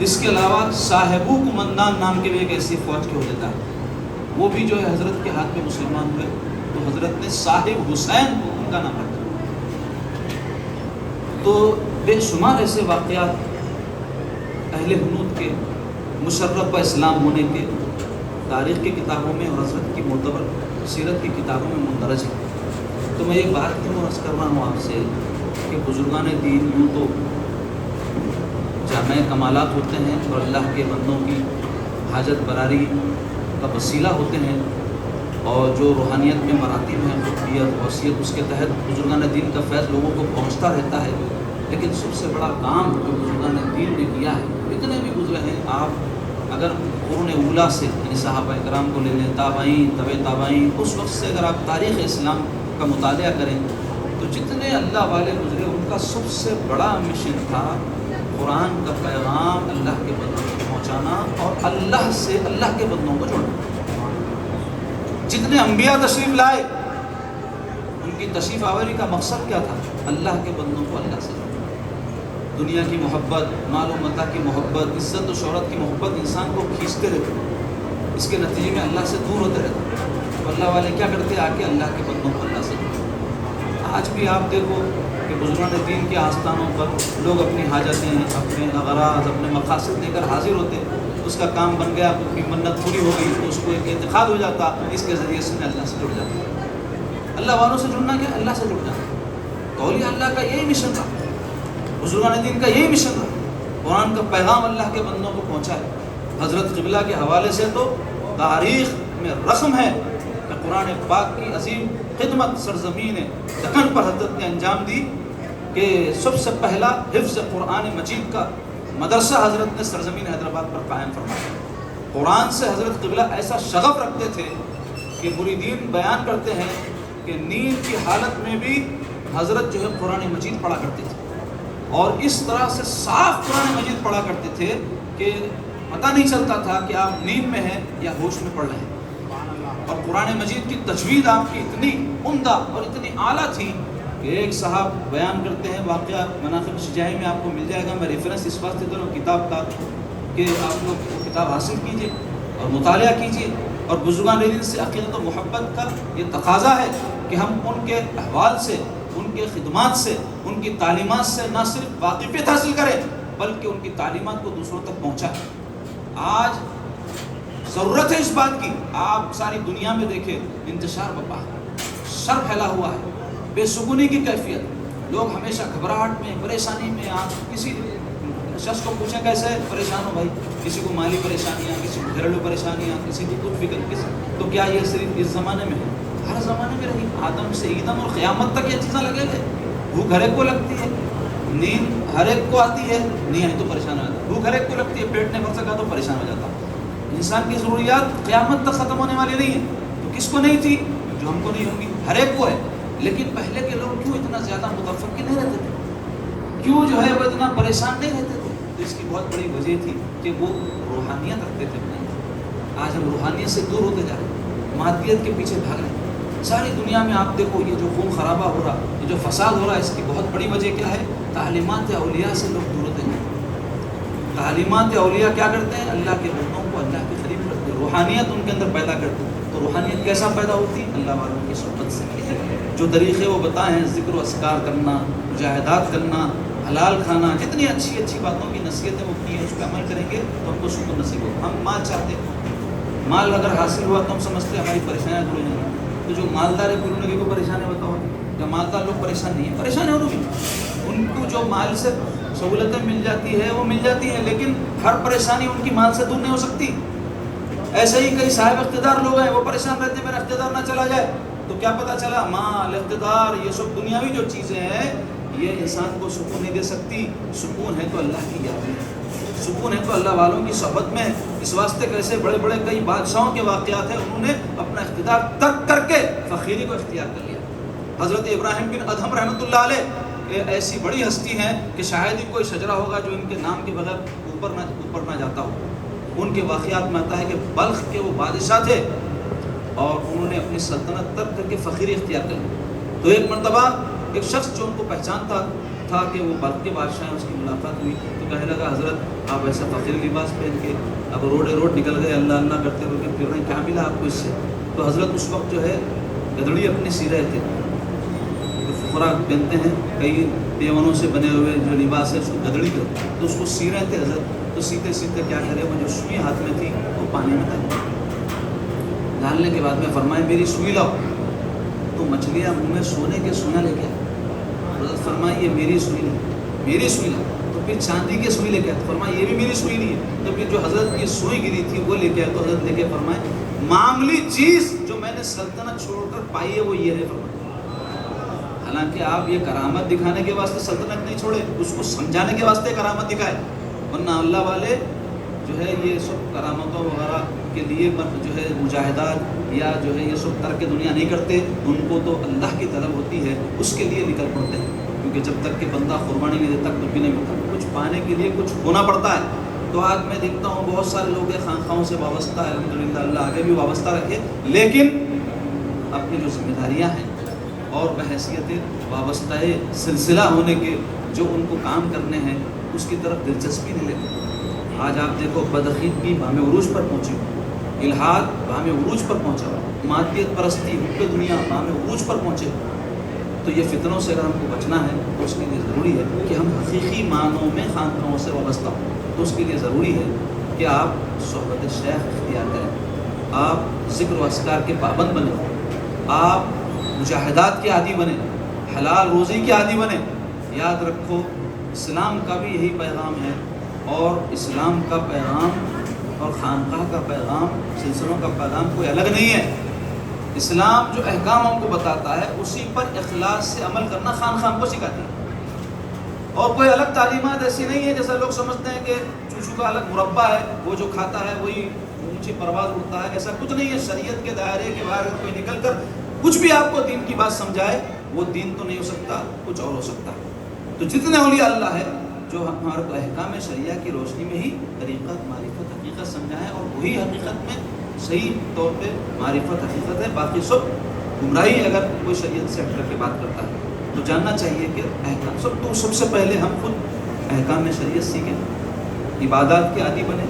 اس کے علاوہ صاحبو کمندان نام کے بھی ایک ایسی فوج کے عہدیدار، وہ بھی جو ہے حضرت کے ہاتھ میں مسلمان ہوئے، تو حضرت نے صاحب حسین ان کا نام رکھا۔ تو بے شمار ایسے واقعات اہل حنوت کے مشرف و اسلام ہونے کے تاریخ کی کتابوں میں اور حضرت کی معتبر سیرت کی کتابوں میں مندرج ہے۔ تو میں ایک بات کیوں عرض کر رہا ہوں آپ سے کہ بزرگان دین یوں تو جامع کمالات ہوتے ہیں اور اللہ کے بندوں کی حاجت براری کا وسیلہ ہوتے ہیں، اور جو روحانیت میں مراتب ہیں، خطبیت، وصیت، اس کے تحت بزرگان دین کا فیض لوگوں کو پہنچتا رہتا ہے۔ لیکن سب سے بڑا کام جو بزرگان دین نے کیا ہے، اتنے بھی گزرے ہیں، آپ اگر قرون اولیٰ سے یعنی صحابہ کرام کو لے لیں، تابعین، طبع تابعین، اس وقت سے اگر آپ تاریخ اسلام کا مطالعہ کریں تو جتنے اللہ والے گزرے ان کا سب سے بڑا مشن تھا قرآن کا پیغام اللہ کے بندوں کو پہنچانا اور اللہ سے اللہ کے بندوں کو جوڑنا۔ جتنے انبیاء تشریف لائے ان کی تشریف آوری کا مقصد کیا تھا؟ اللہ کے بندوں کو اللہ سے جوڑنا۔ دنیا کی محبت، مال و متاع کی محبت، عزت و شہرت کی محبت انسان کو کھینچتے رہتے، اس کے نتیجے میں اللہ سے دور ہوتے رہتے۔ تو اللہ والے کیا کرتے؟ آ کے اللہ کے بندوں کو اللہ سے جوڑتے۔ آج بھی آپ دیکھو کہ بزرگان دین کے آستانوں پر لوگ اپنی حاجتیں، اپنے اغراض، اپنے مقاصد لے کر حاضر ہوتے، اس کا کام بن گیا، اپنی منت پوری ہو گئی تو اس کو ایک اعتقاد ہو جاتا، اس کے ذریعے سے اللہ سے جڑ جاتا۔ اللہ والوں سے جڑنا کیا؟ اللہ سے جڑ جانا۔ اولیاء اللہ کا یہی مشن تھا، بزرگان دین کا یہی مشن تھا، قرآن کا پیغام اللہ کے بندوں کو پہنچائے۔ حضرت قبلہ کے حوالے سے تو تاریخ میں رسم ہے کہ قرآن پاک کی عظیم خدمت سرزمین دکن پر حضرت نے انجام دی کہ سب سے پہلا حفظ قرآن مجید کا مدرسہ حضرت نے سرزمین حیدرآباد پر قائم فرمایا۔ قرآن سے حضرت قبلہ ایسا شغف رکھتے تھے کہ مریدین بیان کرتے ہیں کہ نیند کی حالت میں بھی حضرت جو ہے قرآن مجید پڑھا کرتے تھے، اور اس طرح سے صاف قرآن مجید پڑھا کرتے تھے کہ پتہ نہیں چلتا تھا کہ آپ نیند میں ہیں یا ہوش میں پڑھ رہے ہیں۔ اور قرآن مجید کی تجوید آپ کی اتنی عمدہ اور اتنی اعلیٰ تھی کہ ایک صاحب بیان کرتے ہیں، واقعہ مناقب شجاعی میں آپ کو مل جائے گا، میں ریفرنس اس واسطے دے رہا ہوں کتاب کا کہ آپ لوگ وہ کتاب حاصل کیجئے اور مطالعہ کیجئے، اور بزرگان دین سے عقیدت و محبت کا یہ تقاضا ہے کہ ہم ان کے احوال سے، ان کے خدمات سے، ان کی تعلیمات سے نہ صرف واقفیت حاصل کریں بلکہ ان کی تعلیمات کو دوسروں تک پہنچائیں۔ آج ضرورت ہے اس بات کی، آپ ساری دنیا میں دیکھیں انتشار بپا ہے، شر پھیلا ہوا ہے، بے سکونی کی کیفیت، لوگ ہمیشہ گھبراہٹ میں، پریشانی میں۔ آپ کسی شخص کو پوچھیں کیسے پریشان ہو بھائی، کسی کو مالی پریشانیاں، کسی کو گھریلو پریشانیاں، کسی کو کچھ فکر، کسی تو کیا یہ صرف اس زمانے میں ہے؟ ہر زمانے میں رہی، آدم سے ایدم اور قیامت تک یہ چیزیں لگے گئے۔ بھوک ہر ایک کو لگتی ہے، نیند ہر ایک کو آتی ہے، نہیں آئی تو پریشان ہو جاتا، بھوک ہر ایک کو لگتی ہے، پیٹ نہیں بھر سکا تو پریشان ہو جاتا۔ انسان کی ضروریات قیامت تک ختم ہونے والی نہیں ہیں، تو کس کو نہیں تھی؟ جو ہم کو نہیں ہوگی، ہر ایک کو ہے۔ لیکن پہلے کے لوگ کیوں اتنا زیادہ متفق نہیں رہتے تھے؟ کیوں جو ہے وہ اتنا پریشان نہیں رہتے تھے؟ تو اس کی بہت بڑی وجہ تھی کہ وہ روحانیت رکھتے تھے اپنے۔ آج ہم روحانیت سے دور ہوتے جا رہے ہیں، مادیت کے پیچھے بھاگ رہے ہیں۔ ساری دنیا میں آپ دیکھو یہ جو خون خرابہ ہو رہا، یہ جو فساد ہو رہا ہے، اس کی بہت بڑی وجہ کیا ہے؟ تعلیمات اولیاء سے لوگ دور ہوتے ہیں۔ تعلیمات اولیاء کیا کرتے ہیں؟ اللہ کے بندوں کو اللہ کے قریب کرتے ہیں، روحانیت ان کے اندر پیدا کرتے ہیں۔ تو روحانیت کیسا پیدا ہوتی ہے؟ اللہ والوں کی صحبت سے۔ جو طریقے وہ بتائے ہیں، ذکر و اذکار کرنا، مجاہدات کرنا، حلال کھانا، جتنی اچھی اچھی باتوں کی نصیحتیں وہ کی ہیں، اس پہ عمل کریں گے تو ہم کو سکون نصیب ہوگا۔ ہم مال چاہتے ہیں، مال اگر حاصل ہوا تو ہم سمجھتے ہیں ہماری پریشانیاں دور ہو جائیں گی۔ تو جو مالدار ہے پوری زندگی کو پریشانی بتاؤ، جو مالدار لوگ پریشان نہیں ہیں، پریشان ہو گی، ان کو جو مال سے سہولتیں مل جاتی ہے وہ مل جاتی ہیں، لیکن ہر پریشانی ان کی مال سے دور نہیں ہو سکتی۔ ایسے ہی کئی صاحب اقتدار لوگ ہیں، وہ پریشان رہتے ہیں میرا اقتدار نہ چلا جائے، تو کیا پتہ چلا مال، اقتدار، یہ سب دنیاوی جو چیزیں ہیں یہ انسان کو سکون نہیں دے سکتی۔ سکون ہے تو اللہ کی یاد میں، سکون ہے تو اللہ والوں کی صحبت میں۔ اس واسطے کیسے بڑے بڑے کئی بادشاہوں کے واقعات ہیں، انہوں نے اپنا اقتدار ترک کر کے فقیری کو اختیار کر لیا۔ حضرت ابراہیم بن ادھم رحمۃ اللہ علیہ ایسی بڑی ہستی ہیں کہ شاید ہی کوئی شجرہ ہوگا جو ان کے نام کے بغیر اوپر نہ جاتا ہو۔ ان کے واقعات میں آتا ہے کہ بلخ کے وہ بادشاہ تھے اور انہوں نے اپنی سلطنت ترک کر کے فقیری اختیار کر لی۔ تو ایک مرتبہ ایک شخص جو ان کو پہچانتا تھا کہ وہ بلخ کے بادشاہ ہیں، اس کی ملاقات ہوئی تو کہنے لگا حضرت آپ ایسا فقیر لباس پہن کے اب روڈ نکل گئے اللہ اللہ کرتے ہوئے پھر رہے ہیں، کیا ملا آپ کو اس سے؟ تو حضرت اس وقت جو ہے گدڑی اپنی سی رہے تھے، فقراء پہنتے ہیں کئی پیونوں سے بنے ہوئے جو لباس ہے اس کو گدڑی کرتے ہیں، تو اس کو سی رہے تھے حضرت، تو سیتے سیتے کیا کرے وہ جو سوئی ہاتھ میں تھی وہ پانی میں ڈالنے کے بعد میں فرمایا میری سوئی لاؤ، تو مچھلیاں منہ میں سونے کے سویاں لے کے آئے، حضرت فرمایا یہ میری سوئی نہیں، میری سوئی لاؤ، تو پھر چاندی کی سوئی لے کے آئے، تو فرمایا یہ بھی میری سوئی نہیں ہے، تو پھر جو حضرت کی سوئی گری تھی وہ لے کے آئے، تو حضرت لے کے فرمایا معمولی چیز جو میں نے سلطنت چھوڑ کر پائی ہے وہ یہ ہے، فرمایا حالانکہ آپ یہ کرامت دکھانے کے واسطے سلطنت نہیں چھوڑے، اس کو سمجھانے کے واسطے کرامت دکھائے، ورنہ اللہ والے جو ہے یہ سب کرامتوں وغیرہ کے لیے جو ہے مجاہدات یا جو ہے یہ سب ترک دنیا نہیں کرتے، ان کو تو اللہ کی طلب ہوتی ہے، اس کے لیے نکل پڑتے ہیں، کیونکہ جب تک کہ بندہ قربانی نہیں دیتا کچھ بھی نہیں ہوتا، کچھ پانے کے لیے کچھ ہونا پڑتا ہے۔ تو آج میں دیکھتا ہوں بہت سارے لوگ ہیں خانقاہوں سے وابستہ ہے، الحمدللہ اللہ آگے بھی وابستہ رکھے، لیکن اپنی جو ذمہ داریاں ہیں اور بحیثیت وابستہ سلسلہ ہونے کے جو ان کو کام کرنے ہیں اس کی طرف دلچسپی نہیں لیتے۔ آج آپ دیکھو بدعقیدگی بام عروج پر پہنچی ہو، الحاد بام عروج پر پہنچا ہو، مادیت پرستی حب دنیا بام عروج پر پہنچے ہو، تو یہ فتنوں سے اگر ہم کو بچنا ہے تو اس کے لیے ضروری ہے کہ ہم حقیقی معنوں میں خانقاہوں سے وابستہ ہوں، تو اس کے لیے ضروری ہے کہ آپ صحبت شیخ اختیار کریں، آپ ذکر و اذکار کے پابند بنیں، آپ مجاہدات کے عادی بنیں، حلال روزی کے عادی بنیں۔ یاد رکھو اسلام کا بھی یہی پیغام ہے، اور اسلام کا پیغام اور خانقاہ کا پیغام، سلسلوں کا پیغام کوئی الگ نہیں ہے۔ اسلام جو احکام ہم کو بتاتا ہے اسی پر اخلاص سے عمل کرنا خانقاہ کو سکھاتی ہے، اور کوئی الگ تعلیمات ایسی نہیں ہے جیسا لوگ سمجھتے ہیں کہ چوچو کا الگ مربع ہے، وہ جو کھاتا ہے وہی اونچی پرواز اڑتا ہے، ایسا کچھ نہیں ہے۔ شریعت کے دائرے کے باہر کوئی نکل کر کچھ بھی آپ کو دین کی بات سمجھائے وہ دین تو نہیں ہو سکتا، کچھ اور ہو سکتا ہے۔ تو جتنے اولیاء اللہ ہے جو ہمارے کو احکام شریعہ کی روشنی میں ہی طریقت معرفت حقیقت سمجھائیں، اور وہی حقیقت میں صحیح طور پہ معرفت حقیقت ہے، باقی سب گمراہی اگر کوئی شریعت سے ہٹ کر کے بات کرتا ہے تو جاننا چاہیے کہ احکام سب سے پہلے ہم خود احکام شریعت سیکھیں، عبادات کے عادی بنیں۔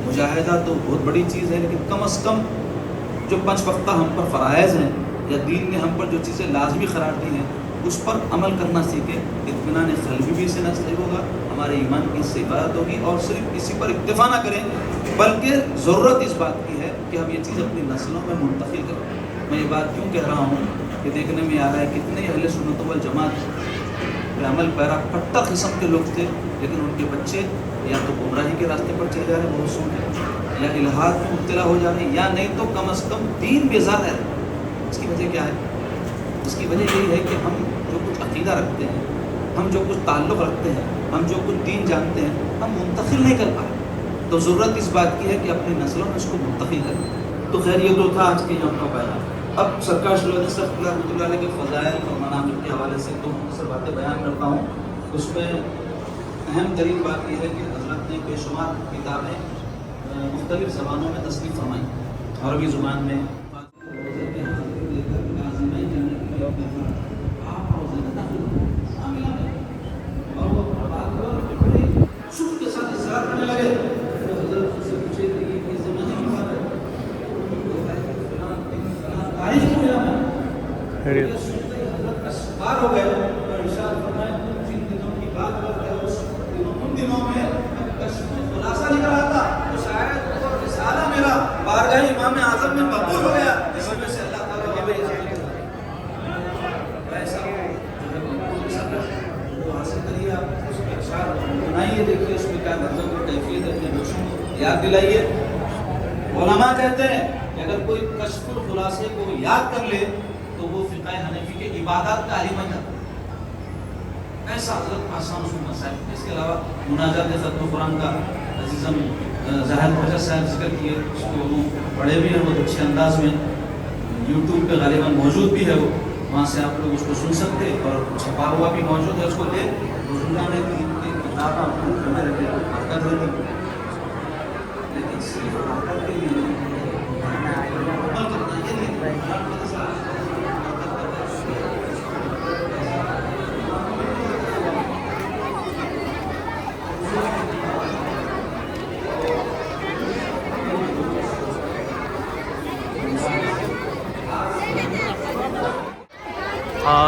مجاہدہ تو بہت بڑی چیز ہے، لیکن کم از کم جو 5 وقتہ ہم پر فرائض ہیں یا دین نے ہم پر جو چیزیں لازمی قرار دی ہیں اس پر عمل کرنا سیکھیں۔ اطمینان قلبی بھی اس سے نصیب ہوگا، ہمارے ایمان کی اس سے عبادت ہوگی، اور صرف اسی پر اکتفا نہ کریں بلکہ ضرورت اس بات کی ہے کہ ہم یہ چیز اپنی نسلوں میں منتقل کریں۔ میں یہ بات کیوں کہہ رہا ہوں کہ دیکھنے میں آ رہا ہے کتنے اہل سنت والجماعت پہ عمل پیرا پٹا قسم کے لوگ تھے، لیکن ان کے بچے یا تو گمراہی کے راستے پر چلے جا رہے ہیں بہت سو، یا الحاد میں مبتلا ہو جا رہے ہیں، یا نہیں تو کم از کم دین بیزار ہے۔ اس کی وجہ کیا ہے؟ اس کی وجہ یہی ہے کہ ہم جو کچھ عقیدہ رکھتے ہیں، ہم جو کچھ تعلق رکھتے ہیں، ہم جو کچھ دین جانتے ہیں، ہم منتقل نہیں کر پائے۔ تو ضرورت اس بات کی ہے کہ اپنی نسلوں میں اس کو منتقل کریں۔ تو خیر یہ تو تھا آج کے یوم کا پیغام۔ اب سرکار صلی اللہ علیہ کے فضائل اور مناقب کے حوالے سے دو مختصر باتیں بیان کرتا ہوں۔ اس میں اہم ترین بات یہ ہے کہ حضرت نے بے شمار کتابیں مختلف زبانوں میں تصنیف فرمائی، عربی زبان میں، ہو گئے اور ارشاد فرمایا جن دنوں کی بات کر رہے ہو ان دنوں میں کشف خلاصہ نکل آتا تو شاید وہ رسالہ میرا بارگاہ امام اعظم میں مقبول ہو گیا، اس وجہ سے اللہ تعالیٰ یہ بھی ایسا وہ حاصل کریے، آپ اس کے اشعار بنائیے، دیکھیے اس میں کیا مطلب اور کیفیت ہے، اپنے بچوں کو یاد دلائیے۔ علماء کہتے ہیں کہ اگر کوئی کشف الخلاصے کو یاد کر لے تو وہ فقہ حنفی کے عبادات کا عالم بن جاتا ہے۔ ایسا حضرت آسان اصول مسائل۔ اس کے علاوہ مناجات ختم قرآن کا عزیزم ظاہر خواجہ صاحب ذکر کیے، اس کو وہ پڑھے بھی ہیں بہت اچھے انداز میں، یوٹیوب پہ غالباً موجود بھی ہے، وہ وہاں سے آپ لوگ اس کو سن سکتے، اور چھپا ہوا بھی موجود ہے، اس کو لے بزرگان کی کتاب آپ کو کرنے رہتے ہیں، حرکت رہتی ہے، لیکن صرف حرکت کے لیے عمل کرنا یہ نہیں ہے۔